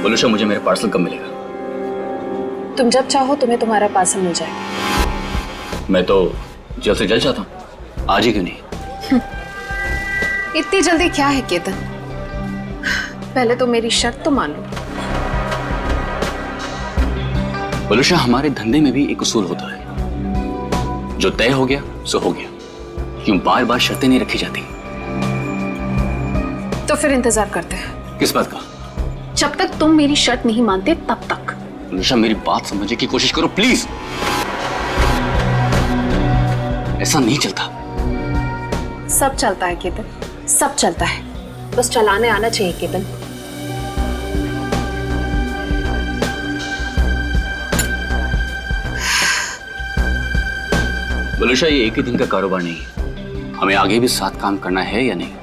बोलूशा, मुझे मेरा पार्सल कब मिलेगा? तुम जब चाहो तुम्हें तुम्हारा पार्सल मिल जाएगा। मैं तो जल्द से जल्द चाहता हूँ, आज ही क्यों नहीं? इतनी जल्दी क्या है केतन? पहले तो मेरी शर्त तो मान लो। बोलूशा, हमारे धंधे में भी एक उसूल होता है, जो तय हो गया सो हो गया। क्यों बार बार शर्तें नहीं रखी जाती? तो फिर इंतजार करते हैं। किस बात का? जब तक तुम मेरी शर्त नहीं मानते तब तक। बोलूशा, मेरी बात समझने की कोशिश करो प्लीज। ऐसा नहीं चलता। सब चलता है केतन, सब चलता है, बस चलाने आना चाहिए केतन। बोलूशा, ये एक ही दिन का कारोबार नहीं है, हमें आगे भी साथ काम करना है या नहीं?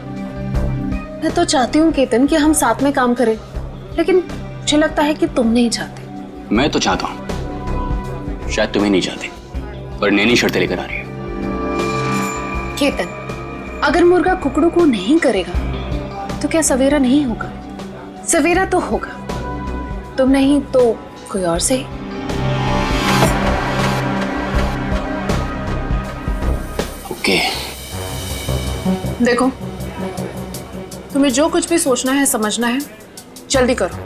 मैं तो चाहती हूँ केतन कि हम साथ में काम करें, लेकिन मुझे लगता है कि तुम नहीं चाहते। मैं तो चाहता हूं, शायद तुम्हें नहीं चाहते, पर नैनी शर्तें लेकर आ रही है। केतन, अगर मुर्गा कुकड़ू को नहीं करेगा तो क्या सवेरा नहीं होगा? सवेरा तो होगा, तुम नहीं तो कोई और सही। ओके। देखो, तुम्हें जो कुछ भी सोचना है समझना है जल्दी करो,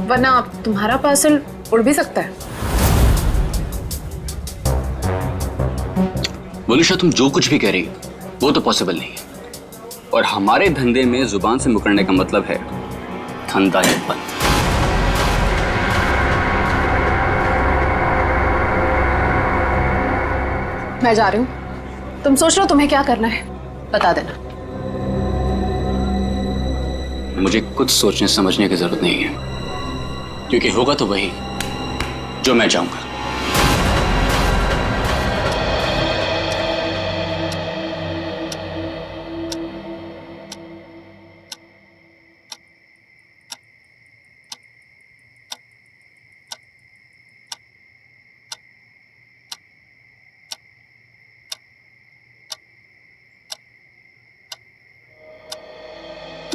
वरना तुम्हारा पार्सल उड़ भी सकता है। बोलूशा, तुम जो कुछ भी कह रही हो वो तो पॉसिबल नहीं है, और हमारे धंधे में जुबान से मुकरने का मतलब है धंधा ही बंद। मैं जा रही हूँ, तुम सोच लो तुम्हें क्या करना है, बता देना। मुझे कुछ सोचने समझने की जरूरत नहीं है, क्योंकि होगा तो वही जो मैं चाहूंगा।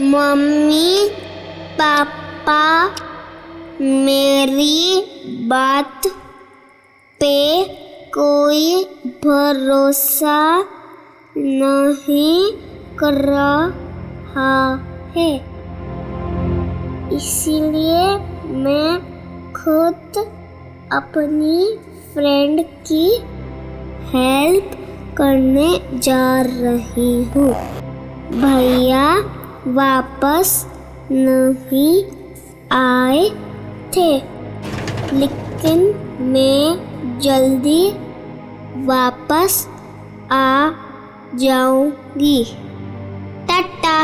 मम्मी पापा मेरी बात पे कोई भरोसा नहीं कर रहा है, इसीलिए मैं खुद अपनी फ्रेंड की हेल्प करने जा रही हूँ। भैया वापस नहीं आए थे, लेकिन मैं जल्दी वापस आ जाऊंगी। टाटा।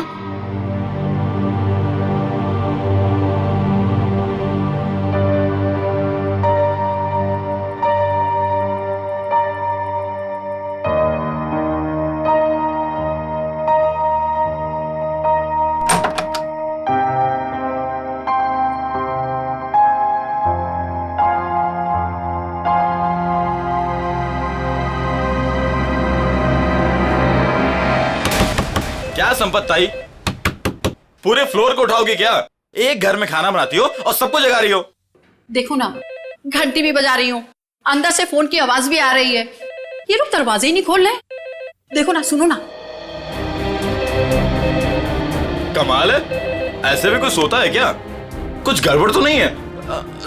क्या संपत ताई, पूरे फ्लोर को उठाओगी क्या? एक घर में खाना बनाती हो और सबको जगा रही हो। देखो ना, घंटी भी बजा रही हूँ, अंदर से फोन की आवाज भी आ रही है, ये लोग दरवाजे ही नहीं खोल रहे। देखो ना, सुनो ना। कमाल है, ऐसे भी कोई सोता है क्या? कुछ गड़बड़ तो नहीं है?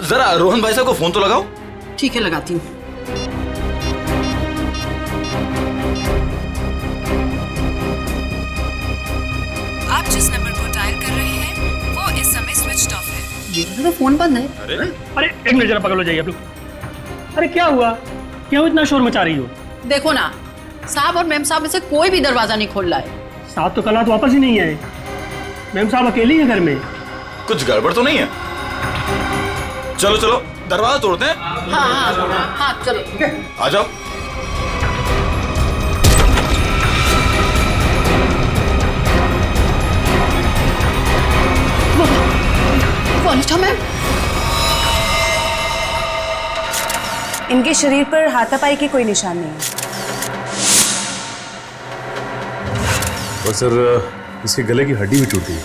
जरा रोहन भाई साहब को फोन तो लगाओ। ठीक है, लगाती हूँ। आप जिस नंबर को डायल कर रहे हैं वो इस समय स्विच ऑफ है। ये तो फोन बंद है। अरे एक मिनट, जरा पकड़ लो, जाइए आप लोग। अरे क्या हुआ, क्यों इतना शोर मचा रही हो? देखो ना, साहब और मैम साहब में से कोई भी दरवाजा नहीं खोल रहा है। साहब तो कल रात वापस ही नहीं आए, मैम साहब अकेली है घर में। कुछ गड़बड़ तो नहीं है? चलो चलो दरवाजा तोड़ते हैं। हाँ हाँ हाँ, चलो आ जाओ। वनिष्ठा मैम, इनके शरीर पर हाथापाई के कोई निशान नहीं है। और सर, इसके गले की हड्डी भी टूटी है।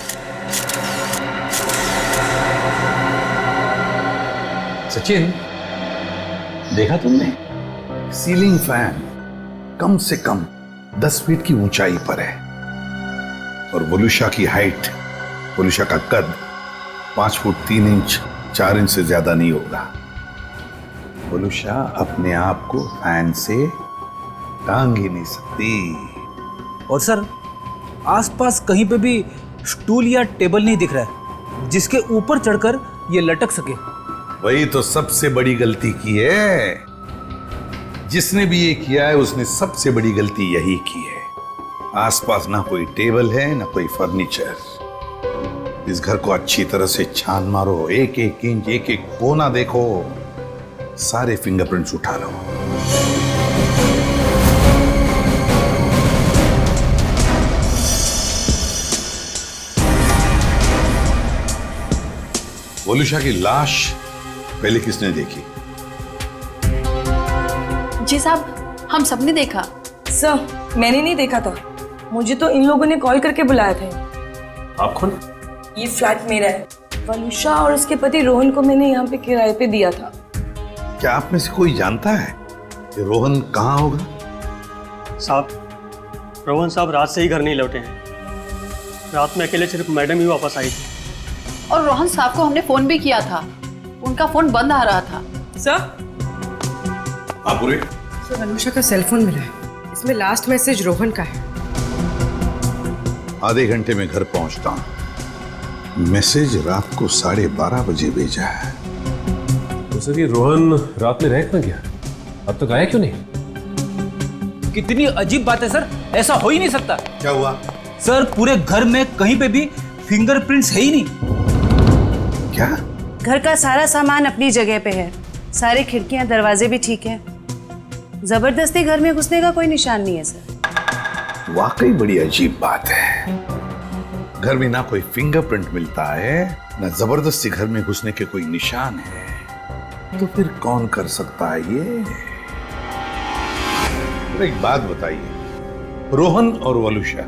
सचिन, देखा तुमने? सीलिंग फैन कम से कम 10 फीट की ऊंचाई पर है और वोलुशा की हाइट, वोलुशा का कद 5 फुट 3 इंच 4 इंच से ज्यादा नहीं होगा। वोलुशा अपने आप को फैन से टांग ही नहीं सकती। और सर, आसपास कहीं पे भी स्टूल या टेबल नहीं दिख रहा है जिसके ऊपर चढ़कर ये लटक सके। वही तो सबसे बड़ी गलती की है। जिसने भी ये किया है उसने सबसे बड़ी गलती यही की है। आसपास ना कोई टेबल है ना कोई फर्नीचर। इस घर को अच्छी तरह से छान मारो, एक एक इंच एक एक कोना देखो, सारे फिंगरप्रिंट्स उठा लो। वोलुशा की लाश पहले किसने देखी? जी साहब, हम सबने देखा। सर, मैंने नहीं देखा था, मुझे तो इन लोगों ने कॉल करके बुलाया था। आप कौन? ये फ्लैट मेरा है। वलुषा और उसके पति रोहन को मैंने यहाँ पे किराए पे दिया था। क्या आप में से कोई जानता है कि रोहन कहाँ होगा? साहब, रोहन साहब रात से ही घर नहीं लौटे हैं। रात में अकेले सिर्फ मैडम ही वापस आई थी। और रोहन साहब को हमने फोन भी किया था, उनका फोन बंद आ रहा था। सर, आप पूरे? सर, वलुषा का सेलफोन मिला है, इसमें लास्ट मैसेज रोहन का है। आधे घंटे में घर पहुंचता हूं। मैसेज रात को 12:30 बजे भेजा है। तो सर, ये रोहन रात में रह कहाँ गया? अब तक आया क्यों नहीं? कितनी अजीब बात है सर, ऐसा हो ही नहीं सकता। क्या हुआ? सर, पूरे घर में कहीं पे भी फिंगरप्रिंट्स है ही नहीं। क्या? घर का सारा सामान अपनी जगह पे है, सारे खिड़कियां दरवाजे भी ठीक है। जबरदस्ती घर में घुसने का कोई निशान नहीं है सर। वाकई बड़ी अजीब बात है। घर में ना कोई फिंगरप्रिंट मिलता है ना जबरदस्ती घर में घुसने के कोई निशान है, तो फिर कौन कर सकता है ये? तो एक बात बताइए, रोहन और वलुषा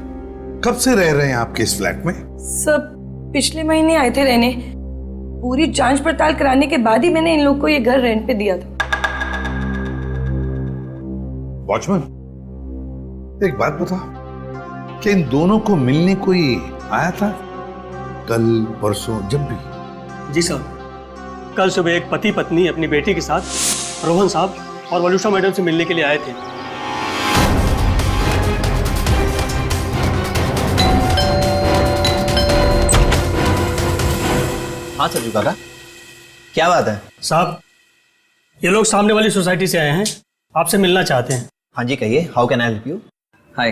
कब से रह रहे हैं आपके इस फ्लैट में? सब पिछले महीने आए थे रहने। पूरी जांच पड़ताल कराने के बाद ही मैंने इन लोग को ये घर रेंट पे दिया था। वॉचमैन, एक बात बताओ, क्या इन दोनों को मिलने कोई आया था कल परसों जब भी? जी साहब, कल सुबह एक पति पत्नी अपनी बेटी के साथ रोहन साहब और वलुषा मैडम से मिलने के लिए आए थे। हाँ सरजू काका, क्या बात है? साहब, ये लोग सामने वाली सोसाइटी से आए हैं, आपसे मिलना चाहते हैं। हाँ जी, कहिए, how can I help you? Hi,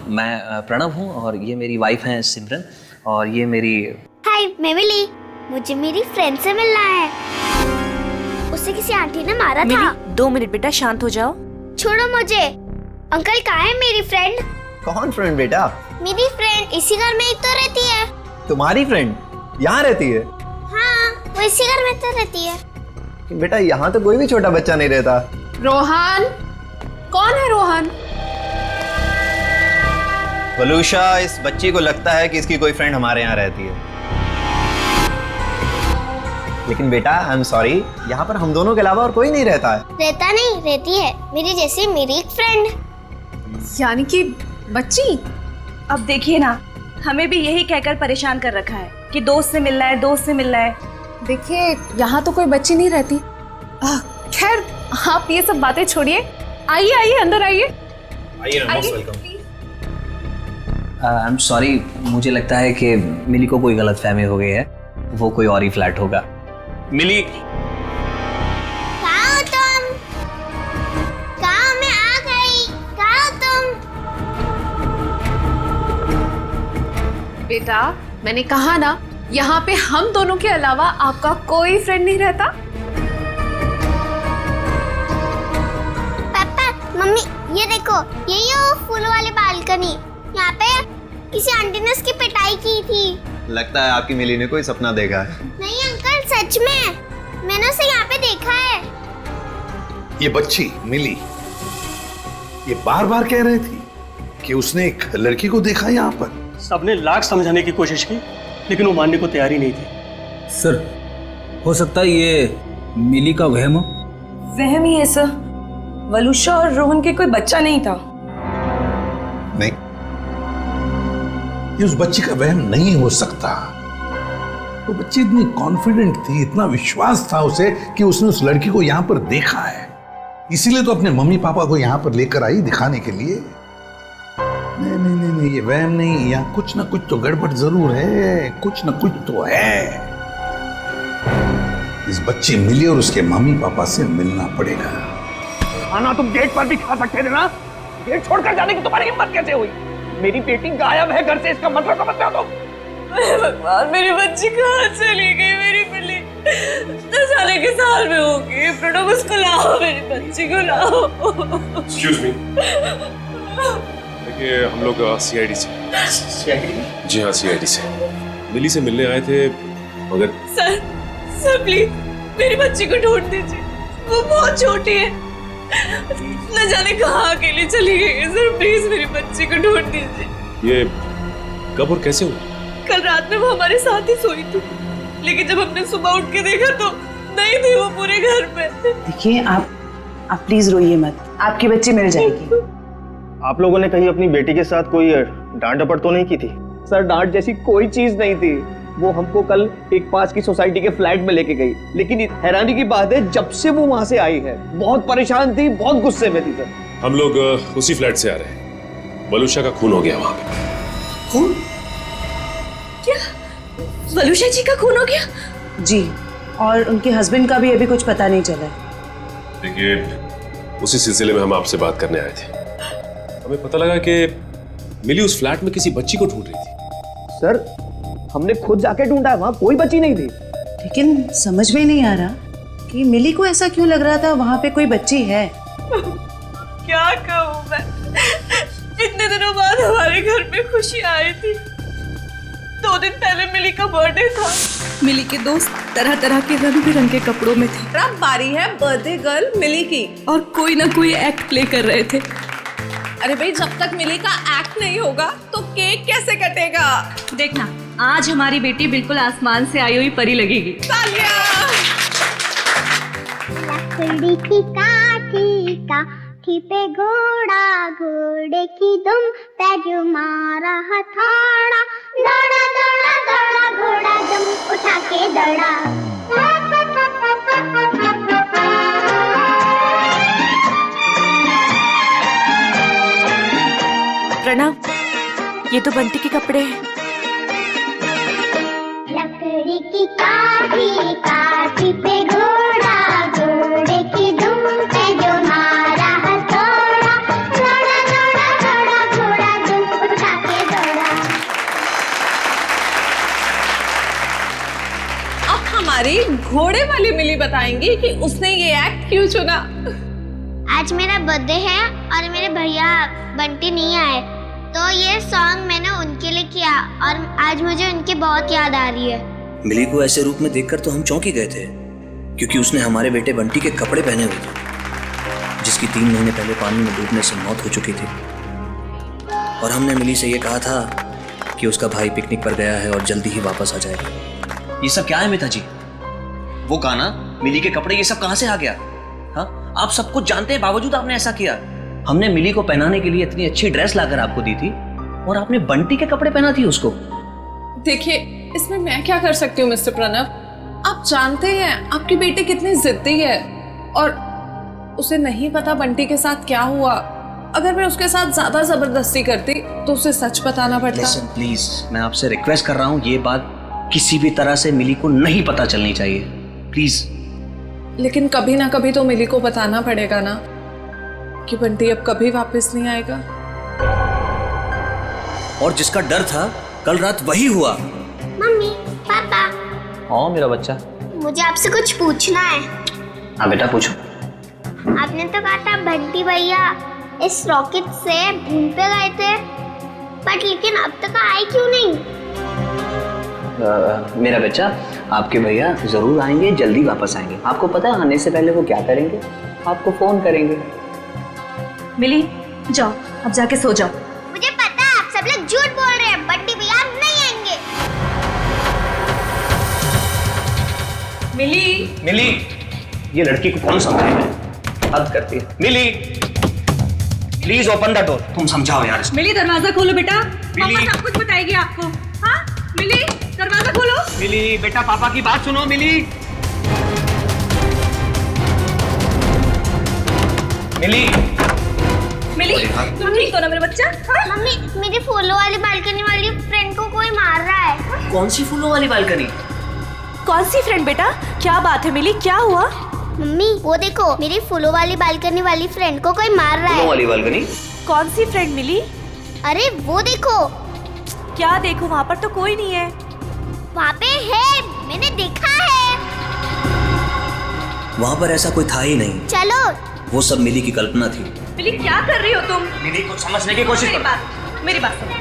मैं प्रणव हूँ और ये मेरी वाइफ हैं सिमरन, और ये मेरी। हाय, मैं मिली। मुझे मेरी फ्रेंड से मिलना है। उसे किसी आंटी ने मारा था। 2 मिनट बेटा, शांत हो जाओ। छोड़ो मुझे। अंकल कहाँ है मेरी फ्रेंड? कौन फ्रेंड बेटा? मेरी फ्रेंड इसी घर में ही तो रहती है। तुम्हारी फ्रेंड यहाँ रहती है? हाँ, वो इसी घर में तो रहती है। बेटा, यहाँ तो कोई भी छोटा बच्चा नहीं रहता। रोहन? कौन है रोहन? वलुषा, इस बच्ची को लगता है कि इसकी कोई फ्रेंड हमारे यहाँ रहती है, लेकिन बेटा आई एम सॉरी, यहाँ पर हम दोनों के अलावा और कोई नहीं रहता है। रहता नहीं, रहती है मेरी जैसी मेरी एक फ्रेंड। यानी कि बच्ची? अब देखिए ना, हमें भी यही कहकर परेशान कर रखा है कि दोस्त से मिलना है, दोस्त से मिलना है। देखिए, यहाँ तो कोई बच्ची नहीं रहती। खैर, आप ये सब बातें छोड़िए, आइए आइए अंदर आइए। आई एम सॉरी, मुझे लगता है कि मिली को कोई गलतफहमी हो गई है, वो कोई और ही फ्लैट होगा। मिली, कहाँ हो तुम? कहाँ? मैं आ गई। कहाँ हो तुम? बेटा, मैंने कहा ना, यहाँ पे हम दोनों के अलावा आपका कोई फ्रेंड नहीं रहता। पापा, मम्मी, ये देखो, यही है वो फूल वाली बालकनी। यहाँ पे किसी आंटी ने उसकी पिटाई की थी। लगता है आपकी मिली ने कोई सपना देखा है। नहीं अंकल, सच में मैंने उसे यहाँ पे देखा है। ये बच्ची मिली, ये बार बार कह रही थी कि उसने एक लड़की को देखा यहाँ पर। सबने लाख समझाने की कोशिश की, लेकिन वो मानने को तैयार ही नहीं थी। सर, हो सकता है ये मिली का वहम? वहम ही है सर। वलुषा और रोहन के कोई बच्चा नहीं था। नहीं, ये उस बच्ची का वहम नहीं हो सकता। वो बच्ची इतनी कॉन्फिडेंट थी, इतना विश्वास था उसे कि उसने उस लड़की को यहां पर देखा है, इसीलिए तो अपने मम्मी पापा को यहां पर लेकर आई दिखाने के लिए। नहीं नहीं नहीं नहीं, ये वहम नहीं, यहाँ कुछ ना कुछ तो गड़बड़ जरूर है, कुछ ना कुछ तो है। इस बच्ची मिली और उसके मम्मी पापा से मिलना पड़ेगा। खाना तुम गेट पर भी खा सकते थे ना, गेट छोड़कर जाने की तुम्हारी हिम्मत कैसे हुई? मेरी बेटी गायब है घर से, इसका मतलब समझते हो तुम? भगवान, मेरी बच्ची कहाँ चली गई? मेरी बिल्ली 10 साल के साल में होगी। प्रणव, उसको लाओ, मेरी बच्ची को लाओ। एक्सक्यूज मी, देखिए हम लोग सीआईडी से। जी हाँ, सीआईडी से मिली से मिलने आए थे, मगर सर प्लीज मेरी बच्ची को ढूंढ दीजिए, वो बहुत छोटी है, न जाने कहाँ अकेली चली गई है। सर प्लीज मेरी बच्ची को ढूंढ दीजिए। ये कब और कैसे हुआ? कल रात में वो हमारे साथ ही सोई थी, लेकिन जब हमने सुबह उठ के देखा तो नहीं थी वो पूरे घर में। देखिए आप प्लीज रोइए मत, आपकी बच्ची मिल जाएगी। आप लोगों ने कहीं अपनी बेटी के साथ कोई डांट डपट तो नहीं की थी? सर, डांट जैसी कोई चीज नहीं थी। वो हमको कल एक पास की सोसाइटी के फ्लैट में लेके गई, लेकिन हैरानी की बात है जब से वो वहां से आई है बहुत परेशान थी, बहुत गुस्से में थी। सर, हम लोग उसी फ्लैट से आ रहे हैं। वलुषा का खून हो गया वहां पे। खून? क्या वलुषा जी का खून हो गया? जी, और उनके हस्बैंड का भी अभी कुछ पता नहीं चला है। देखिए, उसी सिलसिले में हम आपसे बात करने आए थे। हमें पता लगा कि मिली उस फ्लैट में किसी बच्ची को ढूंढ रही थी। सर, हमने खुद जाके ढूंढा, वहां कोई बच्ची नहीं थी। लेकिन समझ में नहीं आ रहा कि मिली को ऐसा क्यों लग रहा था वहां पे कोई बच्ची है। क्या कहूँ मैं, इतने दिनों बाद हमारे घर में खुशी आई थी। 2 दिन पहले मिली का बर्थडे था। मिली के दोस्त तरह तरह के रंग बिरंगे कपड़ों में थे। अब बारी है बर्थडे गर्ल मिली की, और कोई ना कोई एक्ट प्ले कर रहे थे। अरे भाई, जब तक मिली का एक्ट नहीं होगा तो केक कैसे कटेगा? देखना, आज हमारी बेटी बिल्कुल आसमान से आई हुई परी लगेगी। लकड़ी की काठी काठी पे घोड़ा, घोड़े की दुम पे जो मारा हथौड़ा, दौड़ा दौड़ा दौड़ा घोड़ा दुम उठा के दौड़ा। प्रणव, ये तो बंटी के कपड़े हैं। लकड़ी की काठी काठी पे घोड़ा, घोड़े की दुम पे जो मारा हथौड़ा, दौड़ा दौड़ा दौड़ा घोड़ा दुम उठा के दौड़ा। अब हमारी घोड़े वाली मिली बताएंगी कि उसने ये एक्ट क्यों चुना। आज मेरा बर्थडे है और मेरे भैया बंटी नहीं आए, तो ये सॉन्ग मैंने उनके लिए किया और आज मुझे उनकी बहुत याद आ रही है। मिली को ऐसे रूप में देखकर तो हम चौंक ही गए थे, क्योंकि उसने हमारे बेटे बंटी के कपड़े पहने हुए थे, जिसकी 3 महीने पहले पानी में डूबने से मौत हो चुकी थी। और हमने मिली से ये कहा था कि उसका भाई पिकनिक पर गया है और जल्दी ही वापस आ जाएगा। ये सब क्या है मिता जी? वो गाना, मिली के कपड़े, ये सब कहाँ से आ गया? हाँ, आप सब कुछ जानते हैं, बावजूद आपने ऐसा किया। हमने मिली को पहनाने के लिए इतनी अच्छी ड्रेस लाकर आपको दी थी और आपने बंटी के कपड़े पहना थी उसको। देखिए, इसमें मैं क्या कर सकती हूँ मिस्टर प्रणव? आप जानते हैं आपकी बेटी कितनी जिद्दी है, और उसे नहीं पता बंटी के साथ क्या हुआ। अगर मैं उसके साथ ज्यादा जबरदस्ती करती तो उसे सच बताना पड़ता। Listen, प्लीज, मैं आपसे रिक्वेस्ट कर रहा हूँ, ये बात किसी भी तरह से मिली को नहीं पता चलनी चाहिए, प्लीज। लेकिन कभी ना कभी तो मिली को बताना पड़ेगा ना कि बंटी अब कभी वापस नहीं आएगा। और जिसका डर था कल रात वही हुआ। मम्मी, पापा, हाँ मेरा बच्चा, मुझे आपसे कुछ पूछना है। हाँ बेटा पूछो। आपने तो कहा था बंटी भैया इस रॉकेट से भूमि पे गए थे, बट लेकिन अब तक आए क्यों नहीं? मेरा बच्चा, आपके भैया जरूर आएंगे, जल्दी वापस आएंगे। आपको पता है आने से पहले वो क्या करेंगे? आपको फोन करेंगे। मिली, जाओ अब जाके सो जाओ। मुझे पता है आप सब लोग झूठ बोल रहे हैं, बंटी भैया अब नहीं आएंगे। मिली, मिली, ये लड़की को कौन समझाएगा? हद करती है। मिली, प्लीज ओपन द डोर। तुम समझाओ यार इसको। मिली दरवाजा खोलो बेटा, मिली। पापा सब कुछ बताएगी आपको। हाँ मिली दरवाजा खोलो। मिली बेटा, पापा की बात सुनो। मिली, मिली, मिली तुम ठीक हो ना मेरे बच्चा? हाँ? मम्मी, मेरी फूलों वाली बालकनी वाली फ्रेंड को कोई मार रहा है। कौन सी फूलों वाली बालकनी? कौन सी फ्रेंड बेटा? क्या बात है मिली, क्या हुआ? मम्मी वो देखो, मेरी फूलों वाली बालकनी वाली फ्रेंड को कोई मार रहा है। फूलों वाली बालकनी? कौन सी फ्रेंड मिली? अरे वो देखो। क्या देखो, वहाँ पर तो कोई नहीं है। वहाँ पे है, मैंने देखा है। वहाँ पर ऐसा कोई था ही नहीं। चलो। वो सब मिली की कल्पना थी। मिली क्या कर रही हो तुम? मिली कुछ समझने की कोशिश करो। मेरी बात सुनो।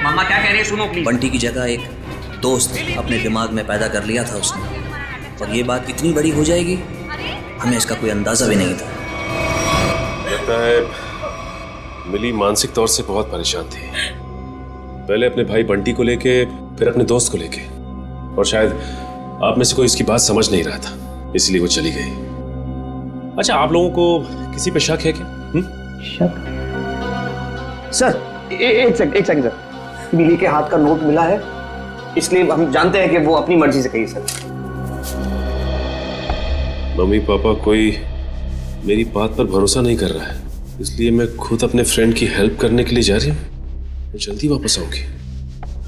मम्मा क्या कह रही है सुनो प्लीज। बंटी की जगह एक दोस्त अपने दिमाग में पैदा कर लिया था उसने, और ये बात इतनी बड़ी हो जाएगी हमें इसका कोई अंदाजा भी नहीं था। लगता है मिली मानसिक तौर से बहुत परेशान थी, पहले अपने भाई बंटी को लेके, फिर अपने दोस्त को लेके, और शायद आप में से कोई इसकी बात समझ नहीं रहा था, इसलिए वो चली गई। अच्छा, आप लोगों को किसी पे शक है क्या? शक? सर एक सेकंड सर, मिली के हाथ का नोट मिला है, इसलिए हम जानते हैं कि वो अपनी मर्जी से गई। सर मम्मी पापा कोई मेरी बात पर भरोसा नहीं कर रहा है, इसलिए मैं खुद अपने फ्रेंड की हेल्प करने के लिए जा रही हूँ। मैं जल्दी वापस आऊंगी।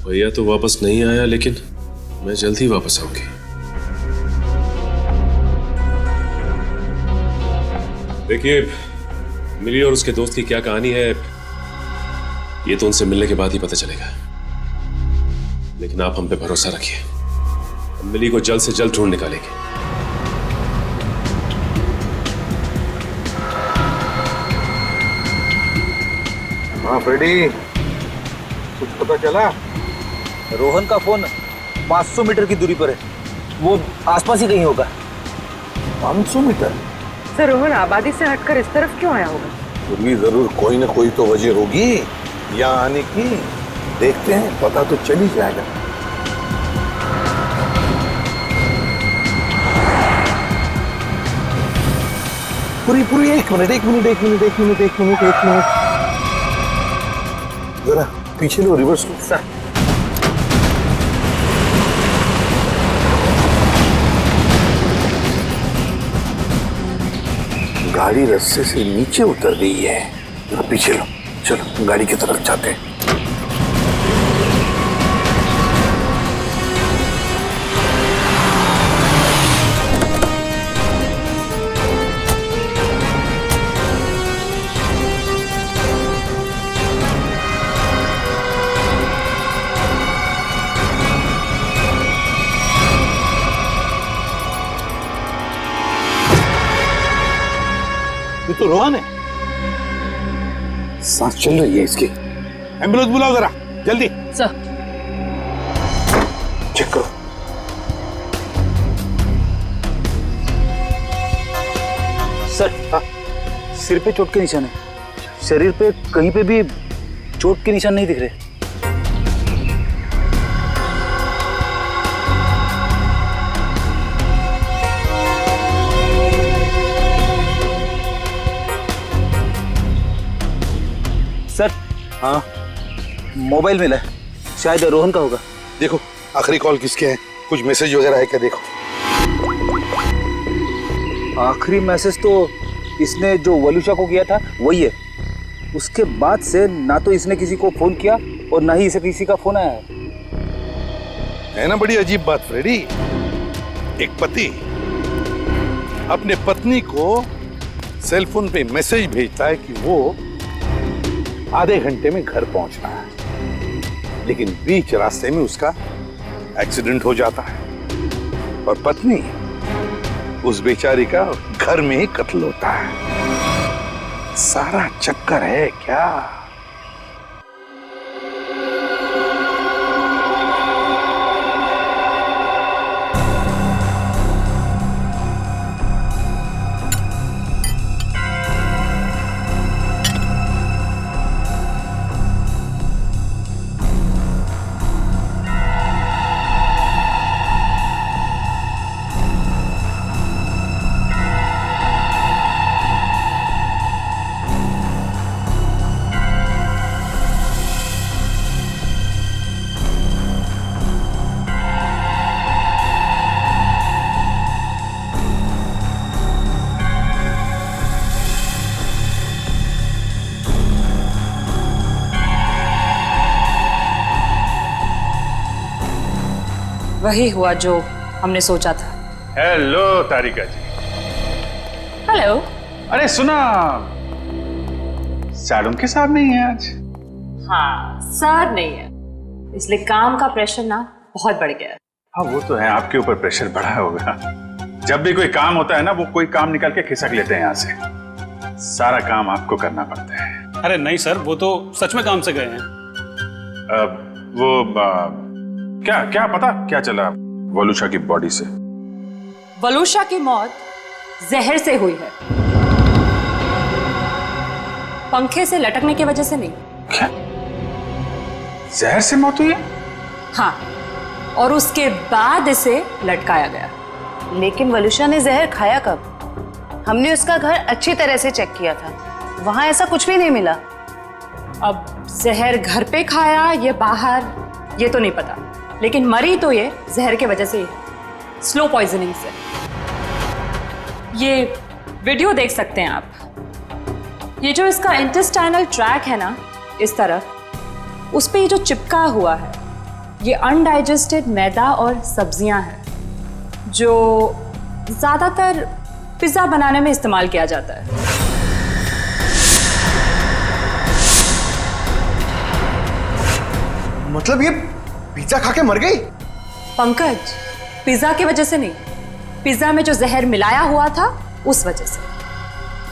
भैया तो वापस नहीं आया, लेकिन मैं जल्दी वापस आऊंगी। देखिए, मिली और उसके दोस्त की क्या कहानी है ये तो उनसे मिलने के बाद ही पता चलेगा, लेकिन आप हम पे भरोसा रखिए, हम मिली को जल्द से जल्द ढूंढ निकालेंगे। हाँ फ्रेडी, कुछ पता चला? रोहन का फोन 500 मीटर की दूरी पर है, वो आसपास ही कहीं होगा। 500 मीटर? सर रोहन आबादी से हटकर इस तरफ क्यों आया होगा? फिर भी जरूर कोई ना कोई तो वजह होगी यहाँ आने की। देखते हैं, पता तो चल ही जाएगा। पूरी एक मिनट जरा पीछे लो, रिवर्स लो। सर गाड़ी रास्ते से नीचे उतर गई है, जरा पीछे लो। चलो गाड़ी की तरफ जाते हैं। ये तो रोहन है, सांस चल रही है इसकी। एम्बुलेंस बुलाओ जरा जल्दी। सर चेक करो। सर हाँ, सिर पे चोट के निशान है, शरीर पे कहीं पे भी चोट के निशान नहीं दिख रहे। सर हाँ, मोबाइल मिला है, शायद रोहन का होगा। देखो आखिरी कॉल किसके हैं, कुछ मैसेज वगैरह है क्या? देखो आखिरी मैसेज तो इसने जो वलुषा को किया था वही है। उसके बाद से ना तो इसने किसी को फोन किया और ना ही इसे किसी का फोन आया है ना। बड़ी अजीब बात फ्रेडी, एक पति अपने पत्नी को सेल फोन पे मैसेज भेजता है कि वो आधे घंटे में घर पहुंचना है, लेकिन बीच रास्ते में उसका एक्सीडेंट हो जाता है और पत्नी उस बेचारी का घर में ही कत्ल होता है। सारा चक्कर है क्या? वही हुआ जो हमने सोचा था। हेलो तारिका जी। हेलो। अरे सुना, सर उनके साथ नहीं है आज। हाँ, सर नहीं है, इसलिए काम का प्रेशर ना बहुत बढ़ गया है। हाँ वो तो है, आपके ऊपर प्रेशर बढ़ा होगा। जब भी कोई काम होता है ना, वो कोई काम निकाल के खिसक लेते हैं यहाँ से। सारा काम आपको करना पड़ता है। अरे नहीं सर, वो तो सच में काम से गए हैं। क्या पता क्या चला वलूषा की बॉडी से? वलूषा की मौत जहर से हुई है, पंखे से लटकने की वजह से नहीं। क्या? जहर से मौत हुई है? हाँ, और उसके बाद इसे लटकाया गया। लेकिन वलूषा ने जहर खाया कब? हमने उसका घर अच्छी तरह से चेक किया था, वहां ऐसा कुछ भी नहीं मिला। अब जहर घर पे खाया या बाहर ये तो नहीं पता, लेकिन मरी तो ये जहर की वजह से ही है, स्लो पॉइजनिंग से। ये वीडियो देख सकते हैं आप। ये जो इसका इंटेस्टाइनल ट्रैक है ना, इस तरफ, उस पे ये जो चिपका हुआ है, ये अनडाइजेस्टेड मैदा और सब्जियां हैं जो ज्यादातर पिज्जा बनाने में इस्तेमाल किया जाता है। मतलब ये पिज्जा खा के मर गई? पंकज, पिज्जा की वजह से नहीं, पिज्जा में जो जहर मिलाया हुआ था उस वजह से।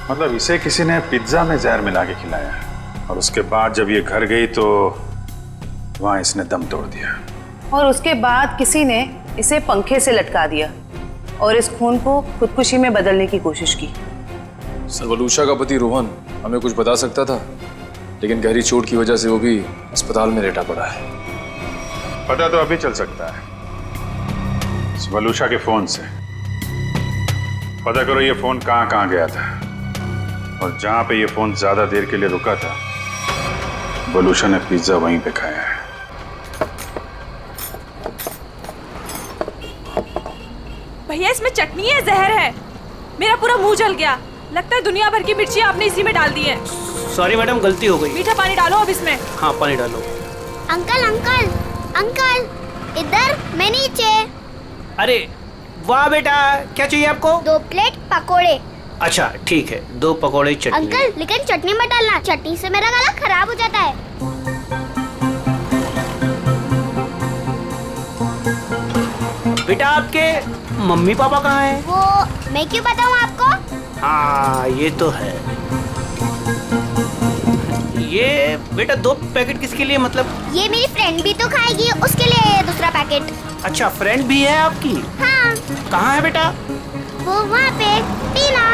मतलब इसे किसी ने पिज्जा में जहर मिला के खिलाया और उसके बाद जब ये घर गई तो वहां इसने दम तोड़ दिया, और उसके बाद किसी ने इसे पंखे से लटका दिया और इस खून को खुदकुशी में बदलने की कोशिश की। सर वलूषा का पति रोहन हमें कुछ बता सकता था, लेकिन गहरी चोट की वजह से वो भी अस्पताल में लेटा पड़ा है। पता तो अभी चल सकता है इस वलूषा के फोन से। पता करो ये फोन कहाँ गया था, और जहां पे ये फोन ज्यादा देर के लिए रुका था, वलूषा ने पिज्जा वहीं पे खाया है। भैया इसमें चटनी है, जहर है। मेरा पूरा मुंह जल गया, लगता है दुनिया भर की मिर्ची आपने इसी में डाल दी है। सॉरी मैडम, गलती हो गई। मीठा पानी डालो अब इसमें। हाँ पानी डालो। अंकल अंकल अंकल, इधर, मैं नीचे। अरे वाह बेटा, क्या चाहिए आपको? 2 प्लेट पकोड़े। अच्छा ठीक है, 2 पकोड़े चटनी। अंकल लेकिन चटनी मत डालना, चटनी से मेरा गला खराब हो जाता है। बेटा आपके मम्मी पापा कहाँ हैं? वो मैं क्यों बताऊँ आपको? हाँ ये तो है। ये बेटा 2 पैकेट किसके लिए? मतलब ये मेरी फ्रेंड भी तो खाएगी, उसके लिए दूसरा पैकेट। अच्छा फ्रेंड भी है आपकी? हाँ। कहाँ है बेटा? वो वहाँ पे, टीना।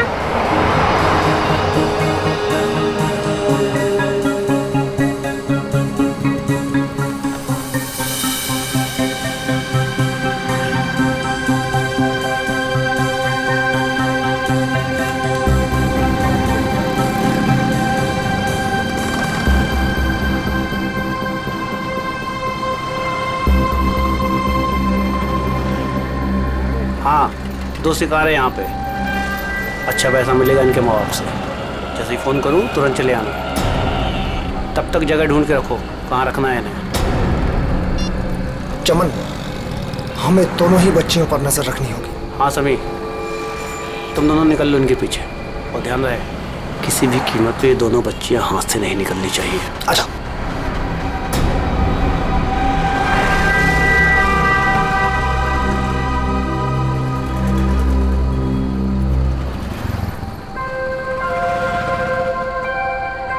हाँ 2 शिकार है यहाँ पे। अच्छा पैसा मिलेगा इनके माँ बाप से। जैसे ही फ़ोन करूँ तुरंत चले आना। तब तक जगह ढूंढ के रखो कहाँ रखना है इन्हें। चमन, हमें दोनों ही बच्चियों पर नजर रखनी होगी। हाँ समी, तुम दोनों निकल लो इनके पीछे, और ध्यान रहे किसी भी कीमत पे ये दोनों बच्चियाँ हाथ से नहीं निकलनी चाहिए। अच्छा।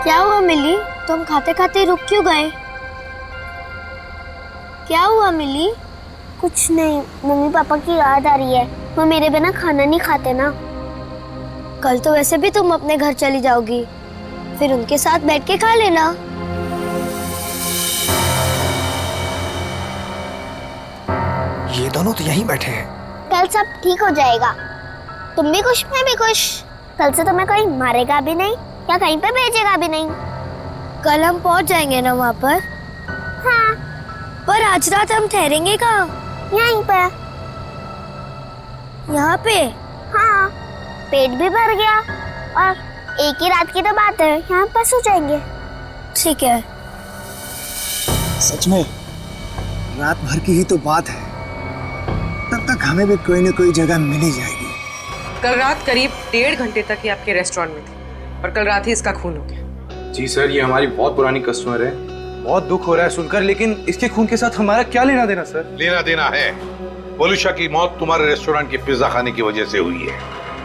क्या हुआ मिली, तुम खाते खाते रुक क्यों गए? क्या हुआ मिली? कुछ नहीं, मम्मी पापा की याद आ रही है, वो मेरे बिना खाना नहीं खाते ना। कल तो वैसे भी तुम अपने घर चली जाओगी, फिर उनके साथ बैठ के खा लेना। ये दोनों तो यहीं बैठे हैं। कल सब ठीक हो जाएगा, तुम भी खुश मैं भी खुश। कल से तुम्हें कोई मारेगा भी नहीं या कहीं पे भेजेगा भी नहीं। कल हम पहुंच जाएंगे ना वहाँ पर? हाँ। पर आज रात हम ठहरेंगे कहाँ? यहीं पे। यहाँ पे? हाँ, पेट भी भर गया और एक ही रात की तो बात है, यहाँ पर सो जाएंगे। ठीक है। सच में रात भर की ही तो बात है, हमें भी कोई ना कोई जगह मिल ही जाएगी। कल रात करीब 1.5 घंटे तक ये आपके रेस्टोरेंट में थी और कल रात ही इसका खून हो गया। जी सर, ये हमारी बहुत पुरानी कस्टमर है। बहुत दुख हो रहा है सुनकर, लेकिन इसके खून के साथ हमारा क्या लेना देना सर? लेना देना है। वलूशा की मौत तुम्हारे रेस्टोरेंट के पिज्जा खाने की वजह से हुई है।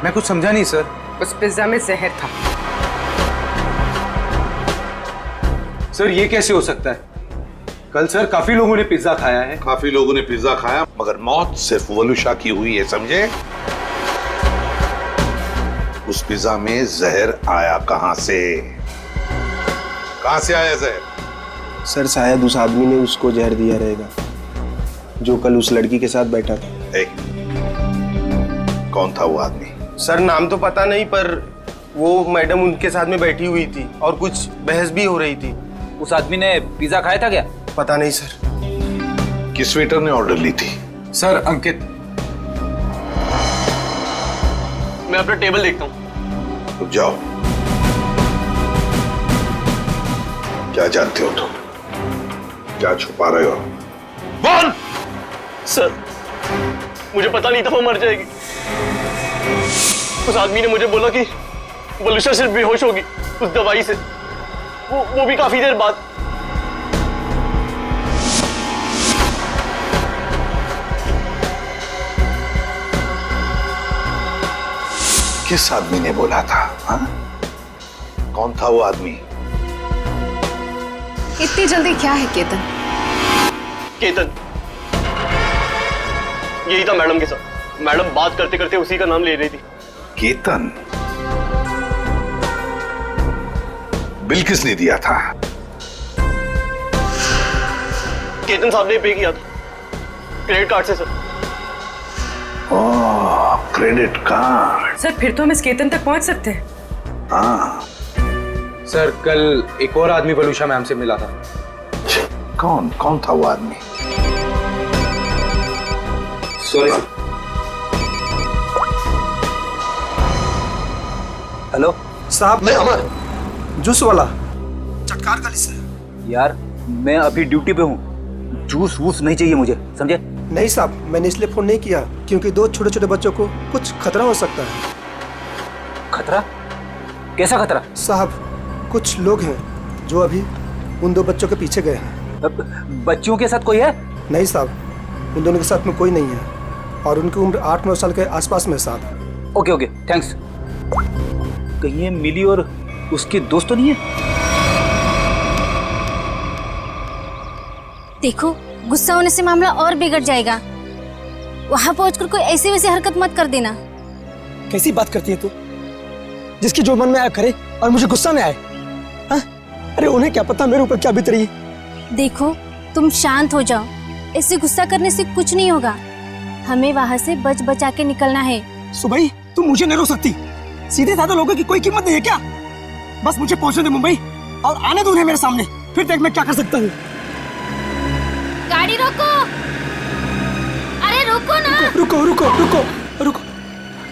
मैं कुछ समझा नहीं सर। उस पिज्जा में जहर था। सर ये कैसे हो सकता है? कल सर काफी लोगों ने पिज्जा खाया है। काफी लोगों ने पिज्जा खाया, मगर मौत सिर्फ वलूशा की हुई है, समझे? उस पिज्जा में जहर आया कहां से? कहां से आया जहर? सर शायद उस आदमी ने उसको जहर दिया रहेगा जो कल उस लड़की के साथ बैठा था। कौन था वो आदमी? सर नाम तो पता नहीं, पर वो मैडम उनके साथ में बैठी हुई थी और कुछ बहस भी हो रही थी। उस आदमी ने पिज्जा खाया था क्या? पता नहीं सर। किस वेटर ने ऑर्डर ली थी? सर अंकित। मैं अपना टेबल देखता हूँ। रुक जाओ। क्या जानते हो तुम? क्या छुपा रहे हो? बोल! सर मुझे पता नहीं था वो मर जाएगी। उस आदमी ने मुझे बोला कि वलूशा सिर्फ बेहोश होगी उस दवाई से, वो भी काफी देर बाद। किस आदमी ने बोला था? हाँ? कौन था वो आदमी? इतनी जल्दी क्या है केतन? केतन यही था मैडम के साथ। मैडम बात करते करते उसी का नाम ले रही थी। केतन? बिल किसने दिया था? केतन साहब ने पे किया था क्रेडिट कार्ड से सर। ओह, क्रेडिट कार्ड। सर फिर तो हम इस केतन तक पहुंच सकते हैं। हाँ सर कल एक और आदमी वलूशा मैम से मिला था। कौन था वो आदमी? सॉरी। हेलो साहब, मैं अमर, जूस वाला। चटकार गली से। यार मैं अभी ड्यूटी पे हूँ, जूस वूस नहीं चाहिए मुझे, समझे? नहीं साहब, मैंने इसलिए फोन नहीं किया क्योंकि 2 छोटे छोटे बच्चों को कुछ खतरा हो सकता है। खतरा? कैसा खतरा? साहब कुछ लोग हैं जो अभी उन 2 बच्चों के पीछे गए हैं। बच्चियों के साथ कोई है? नहीं साहब, उन दोनों के साथ में कोई नहीं है और उनकी उम्र 8-9 साल के आसपास में साहब। Okay okay thanks. कहीं ये मिली और उसके दोस्त तो नहीं है? देखो गुस्सा होने से मामला और बिगड़ जाएगा। वहां पहुंचकर कोई ऐसी वैसी हरकत मत कर देना। कैसी बात करती है तू? जिसकी जो मन में आया करे और मुझे गुस्सा में आए? हाँ? अरे उन्हें क्या पता मेरे ऊपर क्या बीत रही है। देखो तुम शांत हो जाओ, इससे गुस्सा करने से कुछ नहीं होगा। हमें वहां से बच बचा के निकलना है। सुबह तुम मुझे नहीं रोक सकती। सीधे साधे लोगों की कोई कीमत नहीं है क्या? बस मुझे पहुंचने दे मुंबई और आने दो उन्हें मेरे सामने, फिर देख मैं क्या कर सकता हूँ। गाड़ी रोको। अरे रुको ना। रुको रुको रुको रुको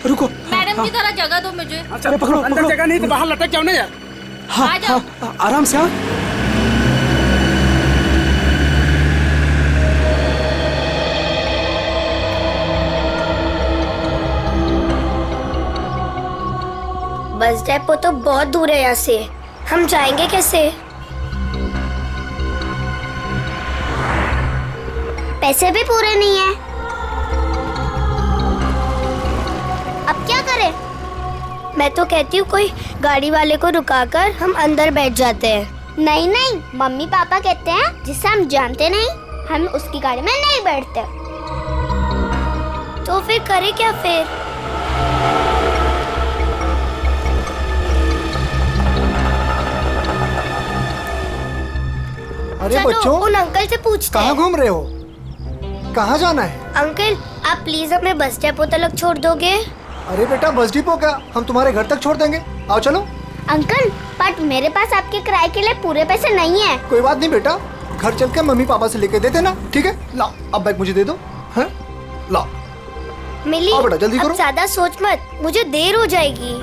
रुको। मैडम की तरह जगह दो मुझे। अरे पकड़ो, अंदर जगह नहीं तो बाहर लटक जाओ ना यार। हाँ, हाँ, आराम से। हाँ बस डेपो तो बहुत दूर है यहाँ से, हम जाएंगे कैसे? पैसे भी पूरे नहीं है। अब क्या करें? मैं तो कहती हूँ कोई गाड़ी वाले को रुकाकर हम अंदर बैठ जाते हैं। नहीं नहीं, मम्मी पापा कहते हैं जिससे हम जानते नहीं हम उसकी गाड़ी में नहीं बैठते। तो फिर करें क्या फिर? अरे बच्चों, उन अंकल से पूछते हैं। कहाँ घूम रहे हो? कहाँ जाना है? अंकल आप प्लीज हमें बस डेपो तक छोड़ दोगे? अरे बेटा बस डिपो का हम तुम्हारे घर तक छोड़ देंगे, आओ चलो। अंकल बट मेरे पास आपके किराए के लिए पूरे पैसे नहीं है। कोई बात नहीं बेटा, घर चल के मम्मी पापा से लेके दे देना, ठीक है? लाओ अब बैग मुझे दे दो। हैं? लाओ। मिली आओ बेटा जल्दी करो। ज्यादा सोच मत, मुझे देर हो जाएगी।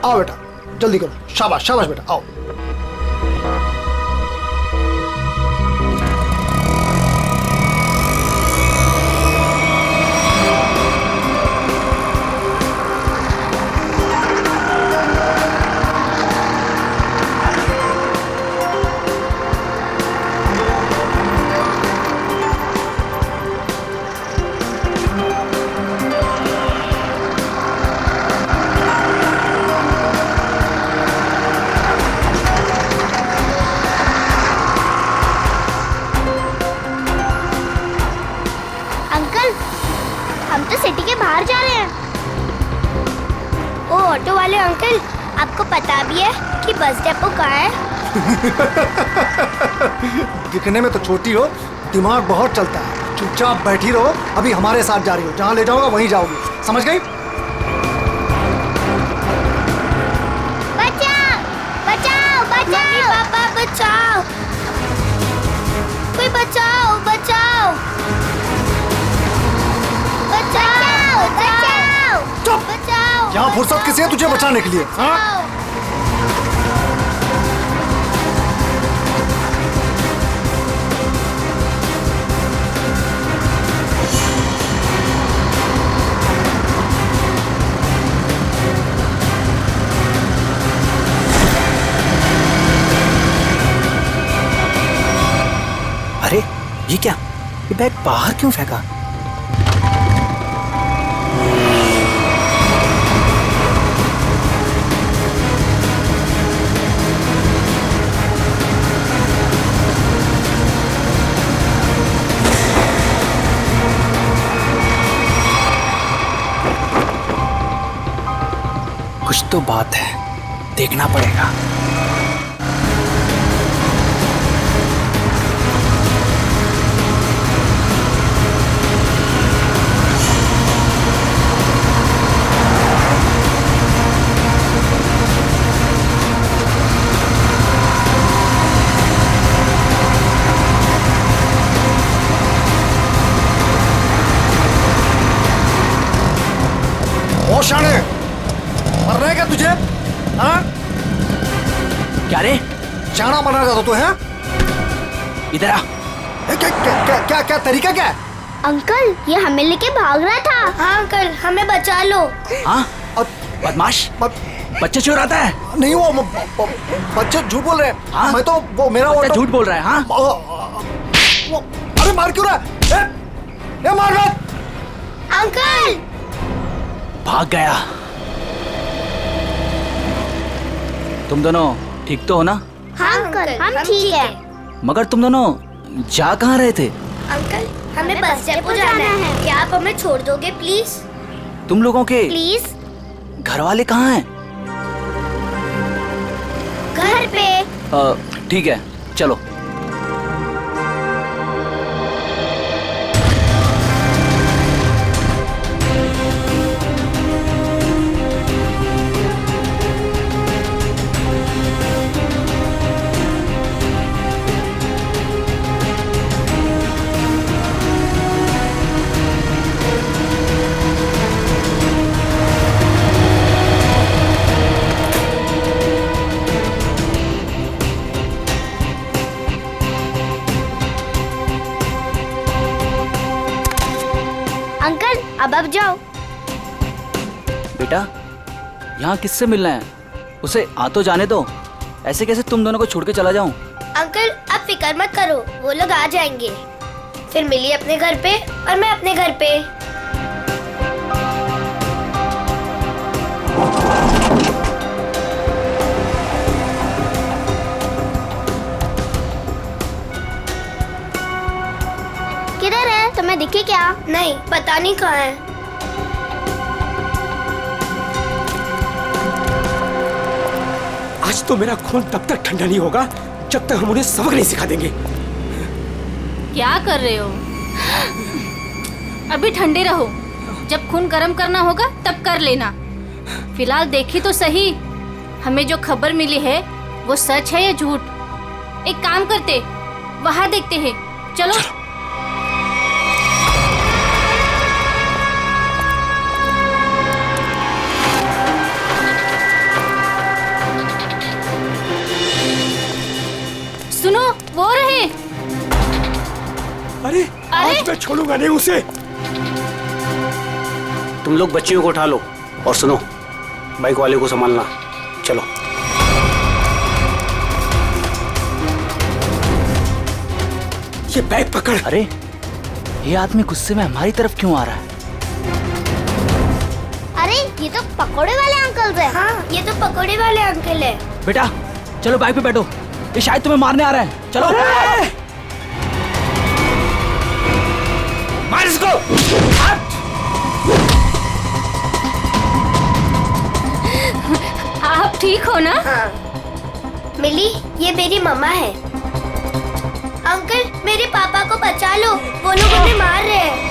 आओ बेटा जल्दी करो। शाबाश शाबाश बेटा, आओ। ऑटो वाले अंकल, आपको पता भी है कि बस डिपो कहाँ है? दिखने में तो छोटी हो, दिमाग बहुत चलता है। चुपचाप बैठी रहो, अभी हमारे साथ जा रही हो, जहाँ ले जाऊंगा वहीं जाओगी, समझ गई? बचाओ बचाओ बचाओ, पापा बचाओ, कोई बचाओ बचाओ बचाओ बचाओ। चुप! बचाओ। यहाँ फुर्सत किसी है तुझे बचाने के लिए? हाँ? अरे ये क्या, ये बैग बाहर क्यों फेंका? कुछ तो बात है, देखना पड़ेगा। ओ शाने, मरना है क्या तुझे? हाँ? क्या रे? शाना बनना चाहता तू है? इधर आ। क्या क्या क्या क्या क्या तरीका क्या है? अंकल, ये हमें लेके भाग रहा था। हाँ अंकल, हमें बचा लो। हाँ? बदमाश, बच्चे चुराता है? नहीं, वो बच्चे झूठ बोल रहे हैं। हाँ? मैं तो वो मेरा बच्चा झूठ बोल रहा है। हाँ? अरे मार क्यों रहा है? ये मार मत। अंकल! भाग गया। तुम दोनों ठीक तो हो ना? हाँ अंकल, हम ठीक है। मगर तुम दोनों जा कहाँ रहे थे? अंकल, हमें बस डिपो जाना है। क्या आप हमें छोड़ दोगे प्लीज? तुम लोगों के प्लीज? घर वाले कहाँ हैं? घर पे। ठीक है, चलो। अब जाओ। बेटा, यहाँ किससे मिलना है? उसे आ तो जाने दो। ऐसे कैसे तुम दोनों को छोड़ के चला जाऊं? अंकल, आप फिक्र मत करो, वो लोग आ जाएंगे। फिर मिली अपने घर पे और मैं अपने घर पे। किधर है? तुम्हें दिखे क्या? नहीं, पता नहीं कहाँ है। आज तो मेरा खून तब तक ठंडा नहीं होगा जब तक हम उन्हें सबक नहीं सिखा देंगे। क्या कर रहे हो? अभी ठंडे रहो, जब खून गर्म करना होगा तब कर लेना। फिलहाल देखी तो सही, हमें जो खबर मिली है वो सच है या झूठ। एक काम करते, वहां देखते हैं। चलो। सुनो, वो रहे। अरे आज मैं छोड़ूंगा नहीं उसे। तुम लोग बच्चियों को उठा लो और सुनो, बाइक वाले को संभालना। चलो। ये बैग पकड़। अरे ये आदमी गुस्से में हमारी तरफ क्यों आ रहा है? अरे ये तो पकोड़े वाले अंकल है। हाँ, ये तो पकोड़े वाले अंकल है। बेटा चलो बाइक पे बैठो, ये शायद तुम्हें मारने आ रहा है। चलो। मार इसको। ठीक हो ना? हाँ। मिली, ये मेरी मम्मा है। अंकल, मेरे पापा को बचा लो, वो लोग हमें मार रहे हैं।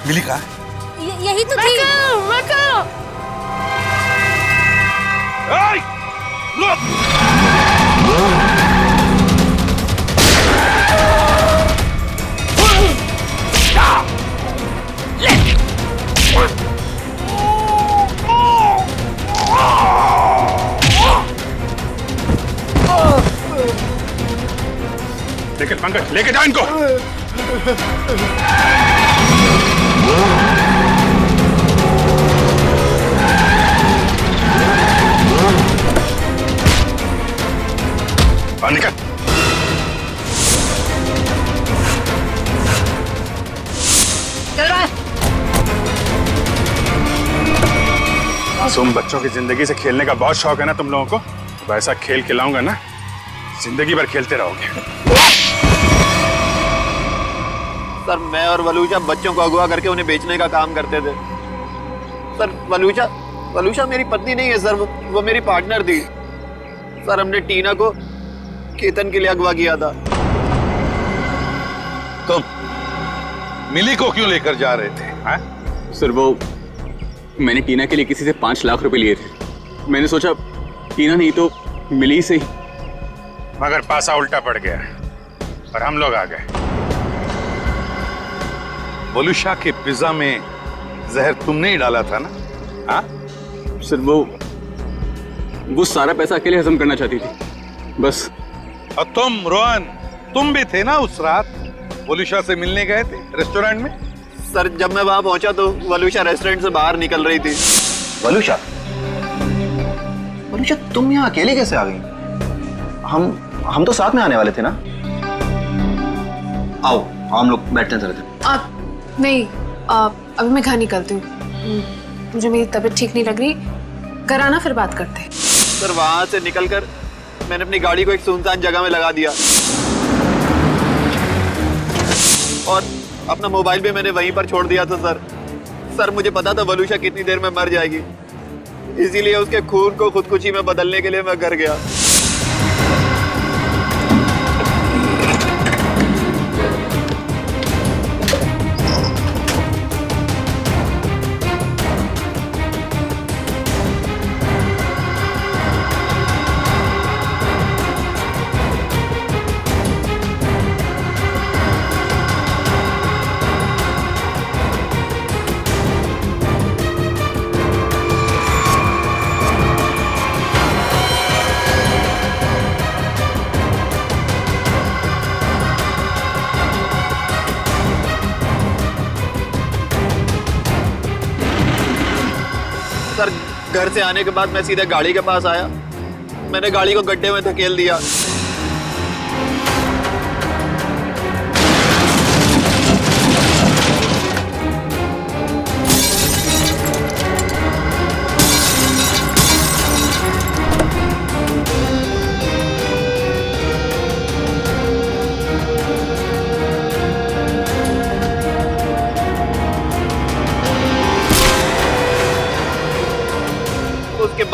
मिली कहाँ? यही तो थी। लेकिन पंकज, लेके जाओ इनको। निकल। चल रहा है। मासूम बच्चों की जिंदगी से खेलने का बहुत शौक है ना तुम लोगों को? तो ऐसा खेल खिलाऊंगा ना, जिंदगी भर खेलते रहोगे। सर, मैं और वलूशा बच्चों को अगवा करके उन्हें बेचने का काम करते थे। सर, वलूशा मेरी पत्नी नहीं है सर, वो मेरी पार्टनर थी। सर, हमने टीना को केतन के लिए अगवा किया था। तुम मिली को क्यों लेकर जा रहे थे? हा? सर, वो मैंने टीना के लिए किसी से 5 लाख रुपए लिए थे। मैंने सोचा टीना नहीं तो मिली से ही। मगर पासा उल्टा पड़ गया और हम लोग आ गए। वलूशा के पिज्जा में जहर तुमने ही डाला था ना? हाँ? सर, वो सारा पैसा अकेले हजम करना चाहती थी बस। और तुम रोहन, तुम भी थे ना उस रात? वलूशा से मिलने गए थे रेस्टोरेंट में? सर, जब मैं वहां पहुंचा तो वलूशा रेस्टोरेंट से बाहर निकल रही थी। वलूशा, तुम यहाँ अकेले कैसे आ गई? हम तो साथ में आने वाले थे ना? आओ, हम लोग बैठते हैं सर। नहीं, अभी मैं घर निकलती हूँ। मुझे मेरी तबीयत ठीक नहीं लग रही। घर आना, फिर बात करते हैं। सर, वहां से निकलकर मैंने अपनी गाड़ी को एक सुनसान जगह में लगा दिया और अपना मोबाइल भी मैंने वहीं पर छोड़ दिया था। सर, मुझे पता था वलूशा कितनी देर में मर जाएगी, इसीलिए उसके खून को खुदकुशी में बदलने के लिए मैं घर गया। सर, घर से आने के बाद मैं सीधे गाड़ी के पास आया। मैंने गाड़ी को गड्ढे में धकेल दिया।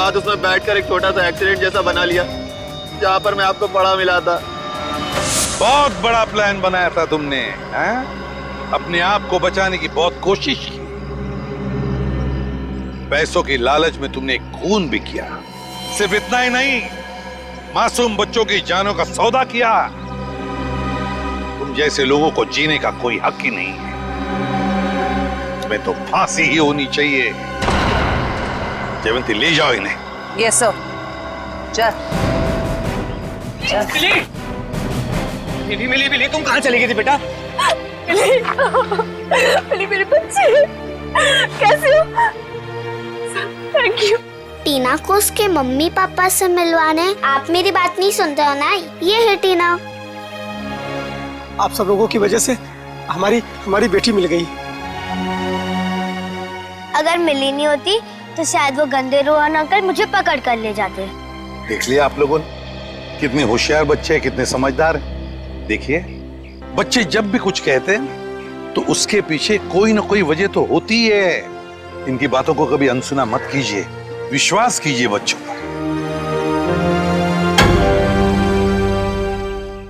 बाद उसमें बैठकर एक छोटा सा एक्सीडेंट जैसा बना लिया जहाँ पर मैं आपको पड़ा मिला था। बहुत बड़ा प्लान बनाया था तुमने, हैं? अपने आप को बचाने की बहुत कोशिश की। पैसों की लालच में तुमने खून भी किया। सिर्फ इतना ही नहीं, मासूम बच्चों की जानों का सौदा किया। तुम जैसे लोगों को जीने का कोई हक ही नहीं है। तुम्हें तो फांसी ही होनी चाहिए। जयवंती ले जाओ इन्हें। Yes sir. चल मिली मिली मिली, तुम कहाँ चली गई थी बेटा? मिली मेरे बच्चे, कैसे हो? Thank you. टीना को उसके मम्मी पापा से मिलवाने। आप मेरी बात नहीं सुनते हो ना? ये है टीना। आप सब लोगों की वजह से हमारी बेटी मिल गई। अगर मिली नहीं होती तो शायद वो गंदे रोहन अंकल मुझे पकड़ कर ले जाते। देख लिया आप लोगों ने, कितने होशियार बच्चे हैं, कितने समझदार हैं। देखिए, बच्चे जब भी कुछ कहते हैं तो उसके पीछे कोई ना कोई वजह तो होती है। इनकी बातों को कभी अनसुना मत कीजिए, विश्वास कीजिए बच्चों।